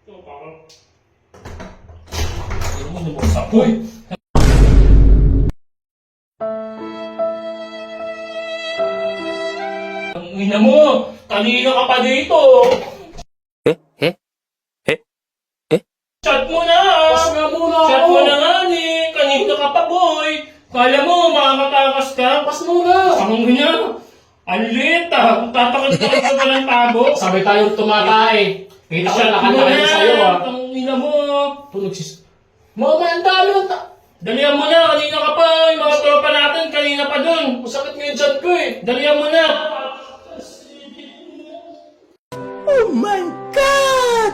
Ito, parang... Ano mo, nabuksak ko eh. Ang ina mo! Kanina ka pa dito! Chat mo na! Pas nga muna Chat ako. mo na nga ni! Kanina ka pa, boy! Kala mo, makakatakas ka? Pas muna. Ang ina! Ang liit ah! Tatakot-takot ka pa ng tabo! Sabay tayong tumatay. Kita ko Chat na mo nakanta na! sa'yo ah. Ang ina mo! Tunog sis. Mama, ang dami ang Dalihan mo na! Kanina ka pa! Yung mga tropa natin, kanina pa dun! Masakit nga yung dyan ko eh. Dalihan mo na! Oh my God!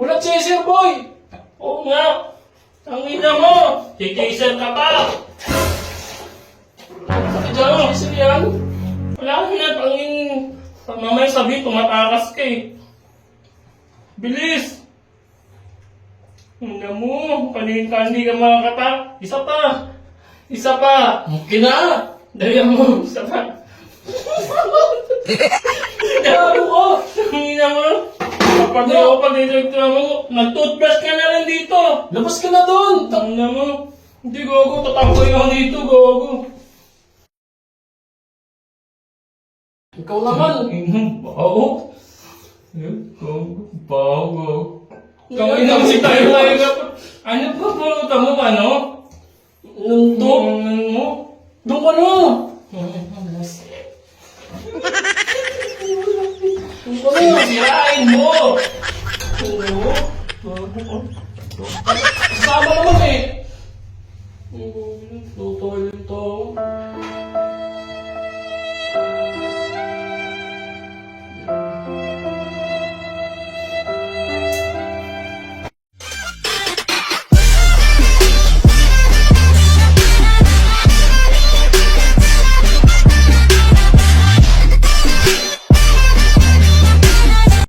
Walang chaser boy. Oo nga! Ang ina mo! Titiser ka pa! Bakit dyan ang chaser yan? Wala ka na! Pangin... Mamaya sabi, tumatakas ka eh! Bilis! Ina mo! Kanina hindi ka makakata! Isa pa! Isa pa! Okay na. Dalihan mo! Isa pa! Gago ko. Ang ina mo! Kapag ako pag dito mo, nag-toothbrush ka na lang dito! Labas ka na doon. Ang ina mo! Hindi gogo, tatakboy ako dito, gogo! Ikaw naman. Baho? Gogo, baho. Kami na si tayo ka. Ano pa pulutan mo ba, no? Nuntok. Ano mo? Doon ka na. Doon ka na. Sirain mo! Kasama naman eh.